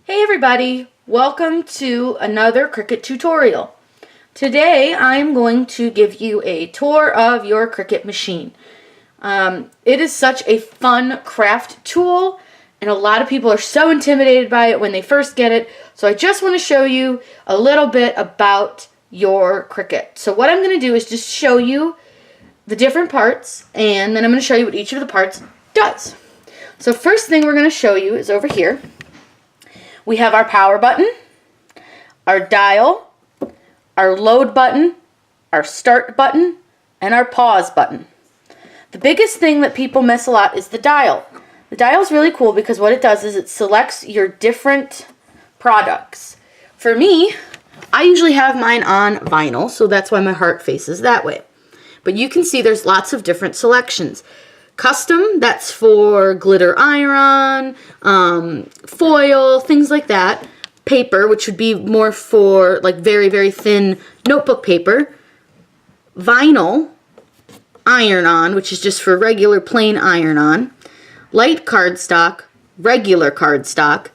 Hey everybody, welcome to another Cricut tutorial. Today I'm going to give you a tour of your Cricut machine. It is such a fun craft tool and a lot of people are so intimidated by it when they first get it. So I just want to show you a little bit about your Cricut. So what I'm going to do is just show you the different parts and then I'm going to show you what each of the parts does. So first thing we're going to show you is over here. We have our power button, our dial, our load button, our start button, and our pause button. The biggest thing that people miss a lot is the dial. The dial is really cool because what it does is it selects your different products. For me, I usually have mine on vinyl, so that's why my heart faces that way. But you can see there's lots of different selections. Custom, that's for glitter iron, foil, things like that. Paper, which would be more for like very, very thin notebook paper. Vinyl, iron-on, which is just for regular plain iron-on. Light cardstock, regular cardstock.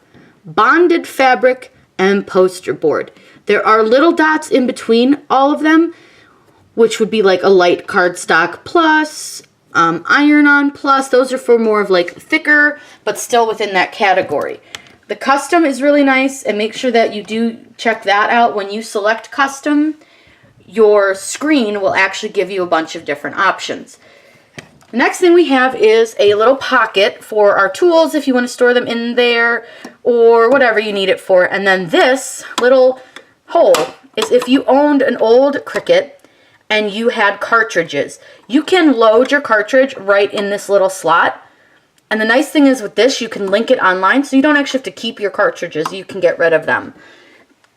Bonded fabric, and poster board. There are little dots in between all of them, which would be like a light cardstock plus, iron-on plus. Those are for more of like thicker, but still within that category. The custom is really nice, and make sure that you do check that out. When you select custom, your screen will actually give you a bunch of different options. The next thing we have is a little pocket for our tools if you want to store them in there or whatever you need it for. And then this little hole is if you owned an old Cricut and you had cartridges. You can load your cartridge right in this little slot. And the nice thing is with this, you can link it online, so you don't actually have to keep your cartridges. You can get rid of them.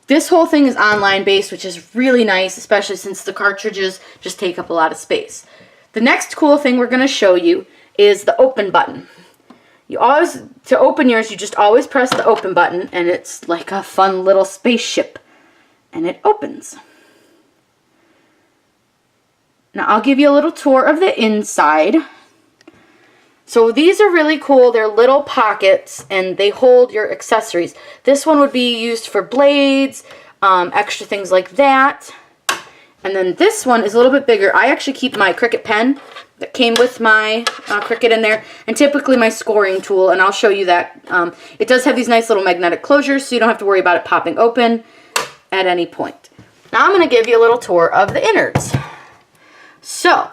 This whole thing is online based, which is really nice, especially since the cartridges just take up a lot of space. The next cool thing we're going to show you is the open button. To open yours, you just always press the open button, and it's like a fun little spaceship. And it opens. Now I'll give you a little tour of the inside. So these are really cool. They're little pockets and they hold your accessories. This one would be used for blades, extra things like that. And then this one is a little bit bigger. I actually keep my Cricut pen that came with my Cricut in there, and typically my scoring tool, and I'll show you that. It does have these nice little magnetic closures, so you don't have to worry about it popping open at any point. Now I'm going to give you a little tour of the innards. So,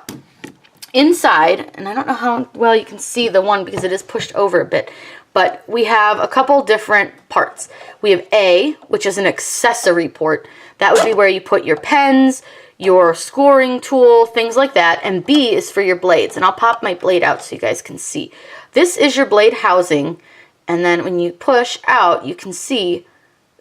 inside, and I don't know how well you can see the one because it is pushed over a bit, but we have a couple different parts. We have A, which is an accessory port. That would be where you put your pens, your scoring tool, things like that, and B is for your blades. And I'll pop my blade out so you guys can see. This is your blade housing, and then when you push out, you can see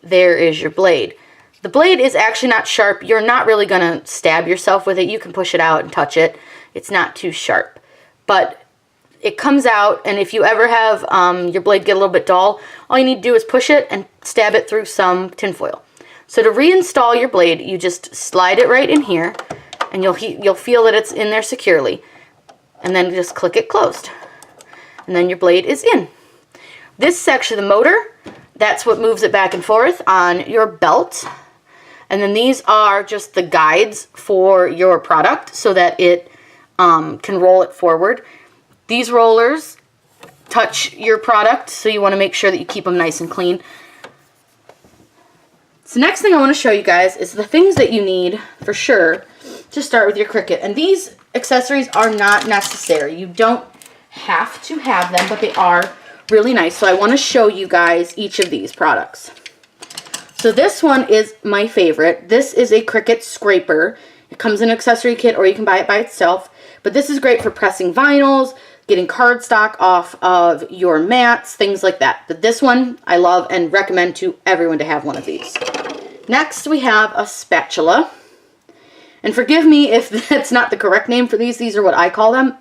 there is your blade. The blade is actually not sharp. You're not really going to stab yourself with it. You can push it out and touch it. It's not too sharp. But it comes out, and if you ever have your blade get a little bit dull, all you need to do is push it and stab it through some tinfoil. So to reinstall your blade, you just slide it right in here, and you'll feel that it's in there securely. And then just click it closed. And then your blade is in. This is actually the motor. That's what moves it back and forth on your belt. And then these are just the guides for your product so that it can roll it forward. These rollers touch your product, so you want to make sure that you keep them nice and clean. So next thing I want to show you guys is the things that you need for sure to start with your Cricut. And these accessories are not necessary. You don't have to have them, but they are really nice. So I want to show you guys each of these products. So this one is my favorite. This is a Cricut scraper. It comes in an accessory kit or you can buy it by itself. But this is great for pressing vinyls, getting cardstock off of your mats, things like that. But this one I love and recommend to everyone to have one of these. Next we have a spatula. And forgive me if that's not the correct name for these. These are what I call them.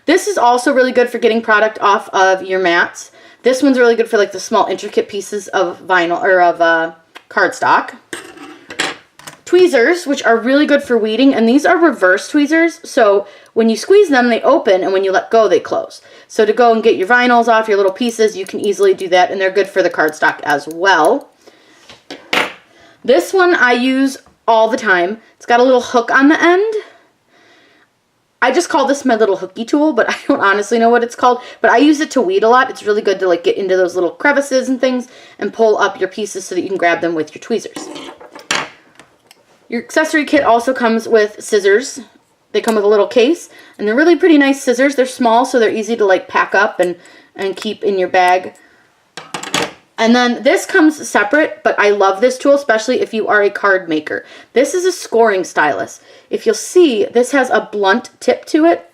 This is also really good for getting product off of your mats. This one's really good for like the small intricate pieces of vinyl or of cardstock. tweezers, which are really good for weeding, and these are reverse tweezers, so when you squeeze them, they open, and when you let go, they close. So to go and get your vinyls off your little pieces, you can easily do that, and they're good for the cardstock as well. This one I use all the time. It's got a little hook on the end. I just call this my little hooky tool, but I don't honestly know what it's called. But I use it to weed a lot. It's really good to like get into those little crevices and things and pull up your pieces so that you can grab them with your tweezers. Your accessory kit also comes with scissors. They come with a little case, and they're really pretty nice scissors. They're small, so they're easy to like pack up and keep in your bag. And then this comes separate, but I love this tool, especially if you are a card maker. This is a scoring stylus. If you'll see, this has a blunt tip to it.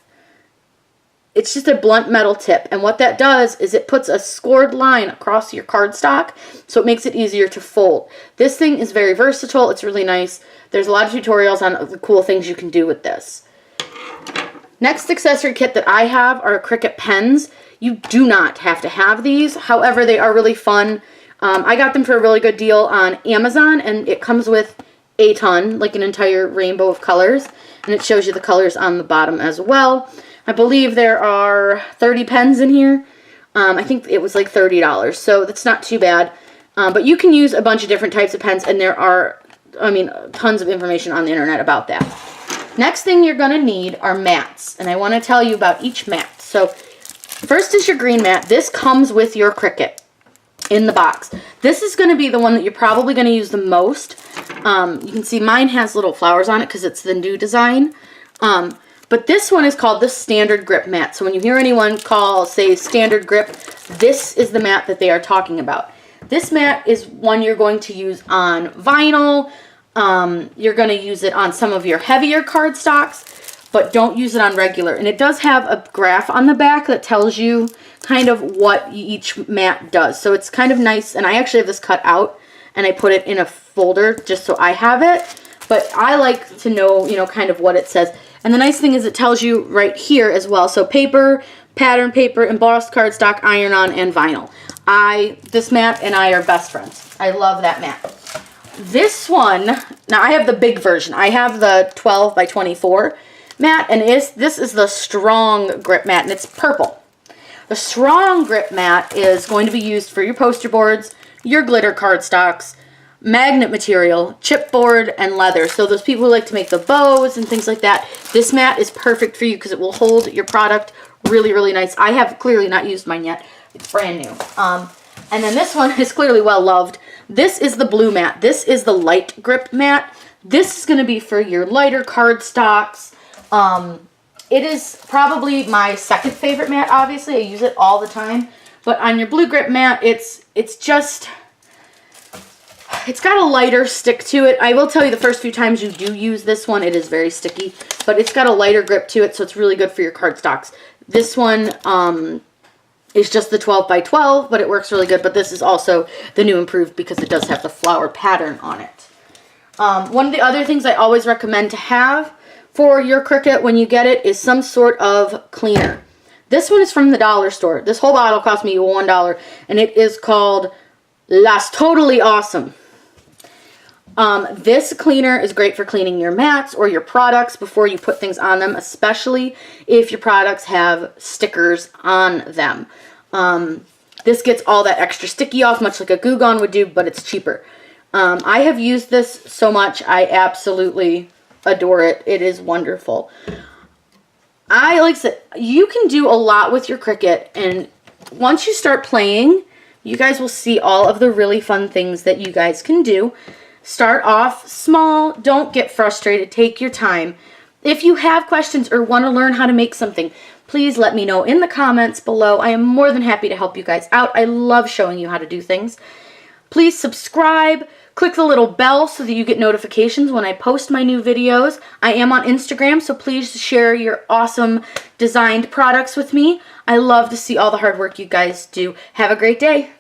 It's just a blunt metal tip, and what that does is it puts a scored line across your cardstock, so it makes it easier to fold. This thing is very versatile. It's really nice. There's a lot of tutorials on the cool things you can do with this. Next accessory kit that I have are Cricut pens. You do not have to have these. However, they are really fun. I got them for a really good deal on Amazon, and it comes with a ton, like an entire rainbow of colors, and it shows you the colors on the bottom as well. I believe there are 30 pens in here. I think it was like $30, so that's not too bad. But you can use a bunch of different types of pens, and there are, I mean, tons of information on the internet about that. Next thing you're going to need are mats, and I want to tell you about each mat. So first is your green mat. This comes with your Cricut in the box. This is going to be the one that you're probably going to use the most. You can see mine has little flowers on it because it's the new design. But this one is called the standard grip mat. So when you hear anyone say standard grip, this is the mat that they are talking about. This mat is one you're going to use on vinyl. You're going to use it on some of your heavier cardstocks, but don't use it on regular. And it does have a graph on the back that tells you kind of what each mat does. So it's kind of nice. And I actually have this cut out and I put it in a folder just so I have it. But I like to know, you know, kind of what it says. And the nice thing is it tells you right here as well. So paper, pattern paper, embossed cardstock, iron-on, and vinyl. This mat and I are best friends. I love that mat. This one, now I have the big version. I have the 12 by 24 mat, and this is the strong grip mat, and it's purple. The strong grip mat is going to be used for your poster boards, your glitter cardstocks, magnet material, chipboard, and leather. So those people who like to make the bows and things like that, this mat is perfect for you because it will hold your product really, really nice. I have clearly not used mine yet. It's brand new. And then this one is clearly well loved. This is the blue mat. This is the light grip mat. This is going to be for your lighter cardstocks. It is probably my second favorite mat, obviously. I use it all the time. But on your blue grip mat, it's got a lighter stick to it. I will tell you the first few times you do use this one, it is very sticky. But it's got a lighter grip to it, so it's really good for your cardstocks. This one is just the 12 by 12, but it works really good. But this is also the new improved because it does have the flower pattern on it. One of the other things I always recommend to have for your Cricut when you get it is some sort of cleaner. This one is from the dollar store. This whole bottle cost me $1, and it is called Las Totally Awesome. This cleaner is great for cleaning your mats or your products before you put things on them, especially if your products have stickers on them. This gets all that extra sticky off, much like a Glue Gun would do, but it's cheaper. I have used this so much. I absolutely adore it. It is wonderful. Like I said, you can do a lot with your Cricut, and once you start playing, you guys will see all of the really fun things that you guys can do. Start off small. Don't get frustrated. Take your time. If you have questions or want to learn how to make something, please let me know in the comments below. I am more than happy to help you guys out. I love showing you how to do things. Please subscribe. Click the little bell so that you get notifications when I post my new videos. I am on Instagram, so please share your awesome designed products with me. I love to see all the hard work you guys do. Have a great day.